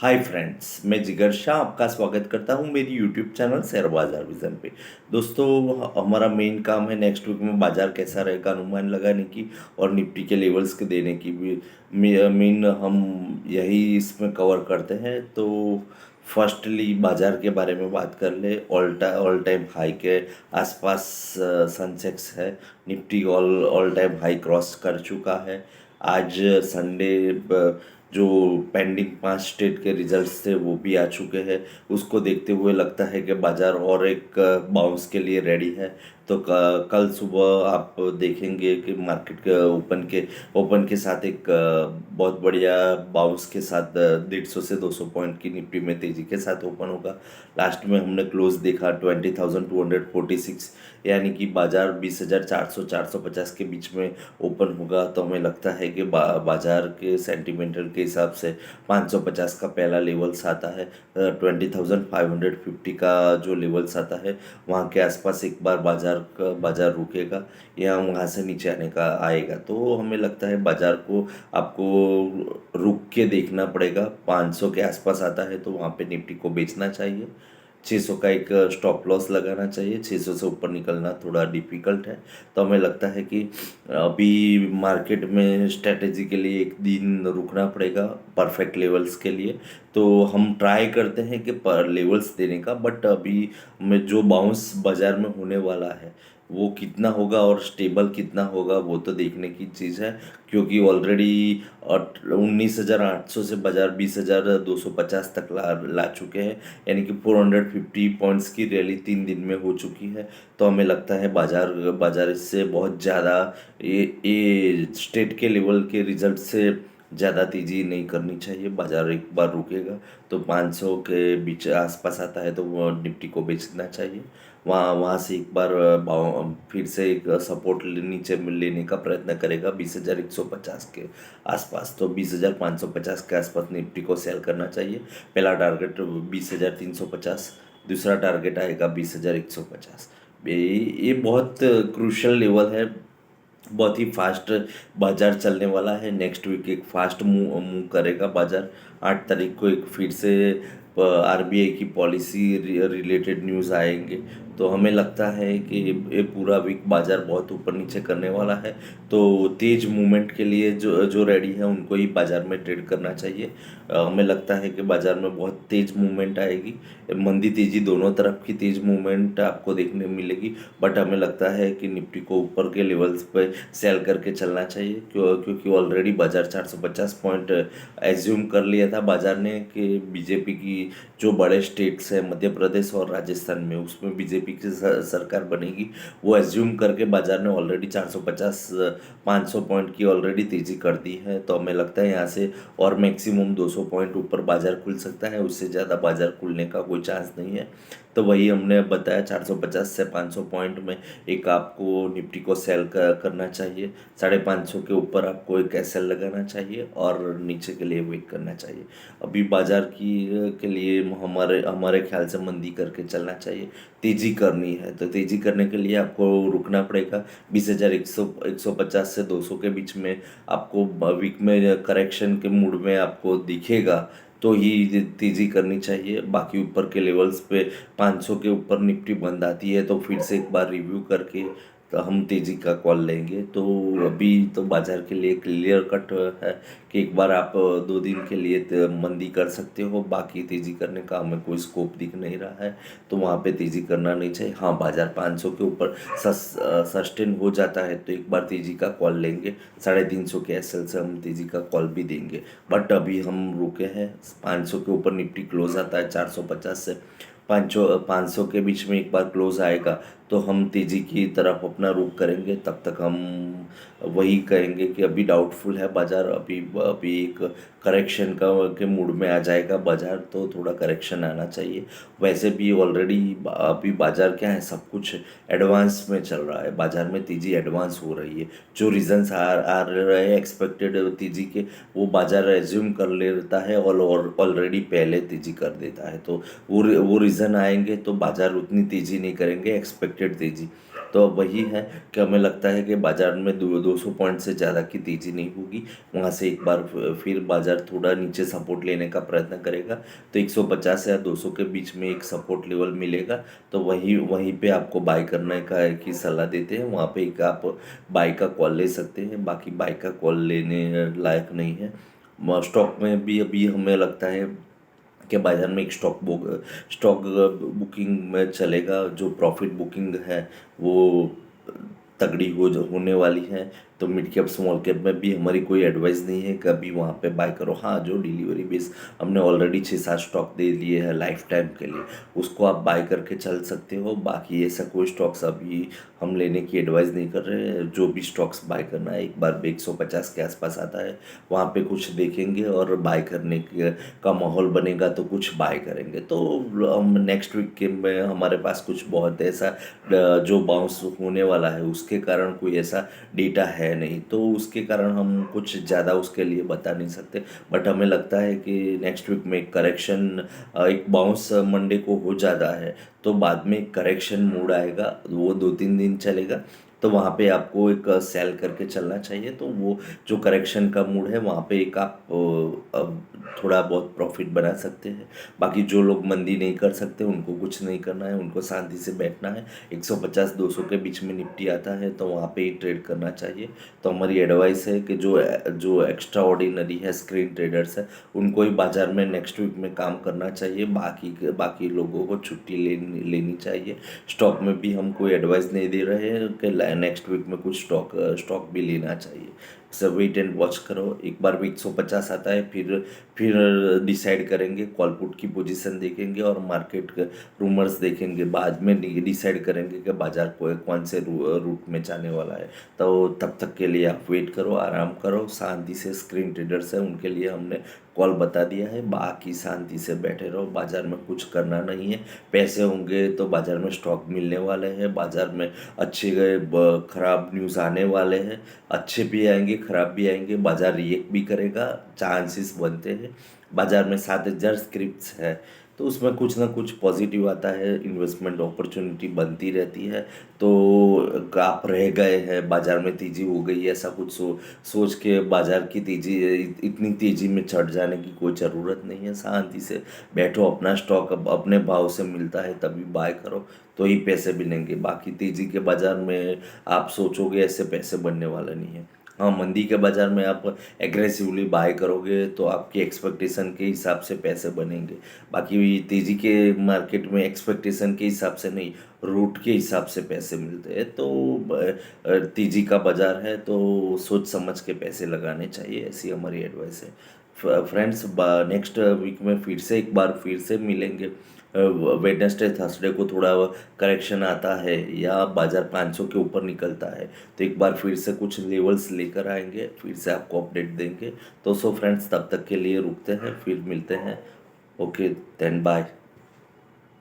Hi friends, मैं जिगर शाह आपका स्वागत करता हूं मेरी यूट्यूब चैनल शेयर बाजार विजन पे। दोस्तों, हमारा मेन काम है नेक्स्ट वीक में बाजार कैसा रहेगा अनुमान लगाने की और निफ्टी के लेवल्स के देने की भी। मेन हम यही इसमें कवर करते हैं। तो फर्स्टली बाजार के बारे में बात कर ले। ऑल टाइम हाई के आसपास सेंसेक्स है। Nifty all time high cross कर चुका है। आज संडे जो पेंडिंग 5 स्टेट के रिजल्ट्स थे वो भी आ चुके हैं। उसको देखते हुए लगता है कि बाजार और एक बाउंस के लिए रेडी है। तो कल सुबह आप देखेंगे कि मार्केट के ओपन के साथ एक बहुत बढ़िया बाउंस के साथ 150 से 200 पॉइंट की निफ्टी में तेजी के साथ ओपन होगा। लास्ट में हमने क्लोज देखा 20,246, यानी कि बाजार 20,400 450 के बीच में ओपन होगा। तो हमें लगता है कि बाजार के सेंटिमेंटल के हिसाब से 550 का पहला लेवल्स आता है। 20,550 का जो लेवल्स आता है वहाँ के आसपास एक बार बाजार रुकेगा या वहाँ से नीचे आने का आएगा। तो हमें लगता है बाजार को आपको रुक के देखना पड़ेगा। 500 के आसपास आता है तो वहाँ पे निफ्टी को बेचना चाहिए। 600 का एक स्टॉप लॉस लगाना चाहिए। 600 से ऊपर निकलना थोड़ा डिफ़िकल्ट है। तो हमें लगता है कि अभी मार्केट में स्ट्रेटेजी के लिए एक दिन रुकना पड़ेगा परफेक्ट लेवल्स के लिए। तो हम ट्राई करते हैं कि पर लेवल्स देने का, बट अभी में जो बाउंस बाज़ार में होने वाला है वो कितना होगा और स्टेबल कितना होगा वो तो देखने की चीज़ है। क्योंकि ऑलरेडी 19,800 से बाजार 20,250 तक ला चुके हैं, यानी कि 450 पॉइंट्स की रैली 3 दिन में हो चुकी है। तो हमें लगता है बाजार इससे बहुत ज़्यादा ये स्टेट के लेवल के रिजल्ट से ज़्यादा तेज़ी नहीं करनी चाहिए। बाजार एक बार रुकेगा तो 500 के बीच आसपास आता है तो वो निफ्टी को बेचना चाहिए। वहाँ वहाँ से एक बार फिर से एक सपोर्ट नीचे में लेने का प्रयत्न करेगा 20,150 के आसपास। तो 20,550 के आसपास निफ्टी को सेल करना चाहिए। पहला टारगेट 20,350, दूसरा टारगेट आएगा 20,150। ये बहुत क्रूशल लेवल है। बहुत ही फास्ट बाजार चलने वाला है। नेक्स्ट वीक एक फास्ट मूव मूव करेगा बाजार। 8 तारीख को एक फिर से आरबीआई की पॉलिसी रिलेटेड न्यूज़ आएंगे। तो हमें लगता है कि ये पूरा वीक बाजार बहुत ऊपर नीचे करने वाला है। तो तेज मूवमेंट के लिए जो जो रेडी है उनको ही बाजार में ट्रेड करना चाहिए। हमें लगता है कि बाजार में बहुत तेज मूवमेंट आएगी। मंदी तेजी दोनों तरफ की तेज मूवमेंट आपको देखने मिलेगी। बट हमें लगता है कि निफ्टी को ऊपर के लेवल्स पे सेल करके चलना चाहिए। क्योंकि ऑलरेडी बाजार 450 पॉइंट एज्यूम कर लिया था बाजार ने कि बीजेपी की जो बड़े स्टेट्स हैं मध्य प्रदेश और राजस्थान में, उसमें बीजेपी की सरकार बनेगी। वो एज्यूम करके बाजार ने ऑलरेडी 450 500 पॉइंट की ऑलरेडी तेज़ी कर दी है। तो हमें लगता है यहाँ से और मैक्सिमम 200 पॉइंट ऊपर बाजार खुल सकता है। उससे ज़्यादा बाजार खुलने का कोई चांस नहीं है। तो वही हमने बताया 450 से 500 पॉइंट में एक आपको निफ्टी को सेल करना चाहिए। 550 के ऊपर आपको एक एसएल लगाना चाहिए और नीचे के लिए वेट करना चाहिए। अभी बाजार के लिए हमारे हमारे ख्याल से मंदी करके चलना चाहिए। तेज़ी करनी है तो तेज़ी करने के लिए आपको रुकना पड़ेगा 20,150 से 200 के बीच में। आपको वीक में करेक्शन के मूड में आपको दिखेगा तो ही तेज़ी करनी चाहिए। बाकी ऊपर के लेवल्स पे 500 के ऊपर निफ्टी बंद आती है तो फिर से एक बार रिव्यू करके तो हम तेज़ी का कॉल लेंगे। तो अभी तो बाज़ार के लिए क्लियर कट है कि एक बार आप 2 दिन के लिए मंदी कर सकते हो। बाकी तेज़ी करने का हमें कोई स्कोप दिख नहीं रहा है तो वहाँ पे तेज़ी करना नहीं चाहिए। हाँ, बाज़ार 500 के ऊपर सस्टेन हो जाता है तो एक बार तेज़ी का कॉल लेंगे। 350 के एसएल से हम तेज़ी का कॉल भी देंगे। बट अभी हम रुके हैं। 500 के ऊपर निफ्टी क्लोज आता है 450 से 500 के बीच में एक बार क्लोज आएगा तो हम तेज़ी की तरफ अपना रुख करेंगे। तब तक हम वही कहेंगे कि अभी डाउटफुल है बाज़ार। अभी अभी एक करेक्शन का के मूड में आ जाएगा बाज़ार, तो थोड़ा करेक्शन आना चाहिए। वैसे भी ऑलरेडी अभी बाज़ार क्या है, सब कुछ एडवांस में चल रहा है। बाज़ार में तेज़ी एडवांस हो रही है। जो रीजंस आ रहे हैं एक्सपेक्टेड तेज़ी के, वो बाज़ार एज्यूम कर लेता है और ऑलरेडी पहले तेज़ी कर देता है। तो वो रीज़न आएंगे तो बाज़ार उतनी तेज़ी नहीं करेंगे एक्सपेक्टेड तेज़ी। तो वही है कि हमें लगता है कि बाज़ार में 200 पॉइंट से ज़्यादा की तेज़ी नहीं होगी। वहाँ से एक बार फिर बाज़ार थोड़ा नीचे सपोर्ट लेने का प्रयत्न करेगा, तो 150 या 200 के बीच में एक सपोर्ट लेवल मिलेगा, तो वहीं वहीं पे आपको बाय करने का की सलाह देते हैं। वहाँ पे एक आप बाय का कॉल ले सकते हैं, बाकी बाय का कॉल लेने लायक नहीं है। स्टॉक में भी अभी हमें लगता है कि बाज़ार में एक स्टॉक बुकिंग में चलेगा, जो प्रॉफिट बुकिंग है वो तगड़ी होने वाली है। तो मिड कैप स्मॉल कैप में भी हमारी कोई एडवाइस नहीं है कि अभी वहाँ पे बाय करो। हाँ, जो डिलीवरी बेस हमने ऑलरेडी 6-7 स्टॉक दे लिए हैं लाइफ टाइम के लिए, उसको आप बाय करके चल सकते हो। बाकी ऐसा कोई स्टॉक्स अभी हम लेने की एडवाइस नहीं कर रहे हैं। जो भी स्टॉक्स बाय करना है, एक बार 150 के आसपास आता है, वहाँ पे कुछ देखेंगे और बाय करने का माहौल बनेगा तो कुछ बाय करेंगे। तो हम नेक्स्ट वीक के में हमारे पास कुछ बहुत ऐसा जो बाउंस होने वाला है, उसके कारण कोई ऐसा डेटा है नहीं, तो उसके कारण हम कुछ ज़्यादा उसके लिए बता नहीं सकते। बट हमें लगता है कि नेक्स्ट वीक में एक करेक्शन, एक बाउंस मंडे को हो जाता है, तो बाद में एक करेक्शन मूड आएगा, वो 2-3 दिन चलेगा। तो वहाँ पे आपको एक सेल करके चलना चाहिए। तो वो जो करेक्शन का मूड है, वहाँ पे एक आप थोड़ा बहुत प्रॉफिट बना सकते हैं। बाकी जो लोग मंदी नहीं कर सकते, उनको कुछ नहीं करना है, उनको शांति से बैठना है। 150-200 के बीच में निफ्टी आता है, तो वहाँ पे ही ट्रेड करना चाहिए। तो हमारी एडवाइस है कि जो जो एक्स्ट्रा ऑर्डिनरी है, स्क्रीन ट्रेडर्स है, उनको ही बाज़ार में नेक्स्ट वीक में काम करना चाहिए। बाकी लोगों को छुट्टी लेनी चाहिए। स्टॉक में भी हम कोई एडवाइस नहीं दे रहे हैं कि नेक्स्ट वीक में कुछ स्टॉक भी लेना चाहिए। सब वेट एंड वॉच करो। एक बार भी 150 आता है, फिर डिसाइड करेंगे, कॉल पुट की पोजीशन देखेंगे और मार्केट रूमर्स देखेंगे, बाद में डिसाइड करेंगे कि बाज़ार को कौन से रूट में जाने वाला है। तो तब तक के लिए आप वेट करो, आराम करो, शांति से। स्क्रीन ट्रेडर्स है, उनके लिए हमने कॉल बता दिया है। बाकी शांति से बैठे रहो, बाज़ार में कुछ करना नहीं है। पैसे होंगे तो बाज़ार में स्टॉक मिलने वाले हैं, बाज़ार में अच्छे खराब न्यूज़ आने वाले हैं, अच्छे भी आएंगे खराब भी आएंगे, बाज़ार रिएक्ट भी करेगा, चांसेस बनते हैं। बाज़ार में 7,000 स्क्रिप्ट्स है, तो उसमें कुछ ना कुछ पॉजिटिव आता है, इन्वेस्टमेंट अपॉर्चुनिटी बनती रहती है। तो आप रह गए हैं, बाज़ार में तेज़ी हो गई, ऐसा कुछ सोच के बाज़ार की तेज़ी, इतनी तेज़ी में चढ़ जाने की कोई ज़रूरत नहीं है। शांति से बैठो, अपना स्टॉक अपने भाव से मिलता है तभी बाय करो, तो ही पैसे मिलेंगे। बाकी तेज़ी के बाज़ार में आप सोचोगे ऐसे पैसे बनने वाला नहीं है। हाँ, मंदी के बाज़ार में आप एग्रेसिवली बाय करोगे तो आपकी एक्सपेक्टेशन के हिसाब से पैसे बनेंगे। बाकी तेज़ी के मार्केट में एक्सपेक्टेशन के हिसाब से नहीं, रूट के हिसाब से पैसे मिलते हैं। तो तेज़ी का बाज़ार है, तो सोच समझ के पैसे लगाने चाहिए, ऐसी हमारी एडवाइस है। फ्रेंड्स, नेक्स्ट वीक में फिर से मिलेंगे। वेडनेसडे थर्सडे को थोड़ा करेक्शन आता है या बाज़ार 500 के ऊपर निकलता है, तो एक बार फिर से कुछ लेवल्स लेकर आएंगे, फिर से आपको अपडेट देंगे। तो फ्रेंड्स, तब तक के लिए रुकते हैं, फिर मिलते हैं। Okay, then bye.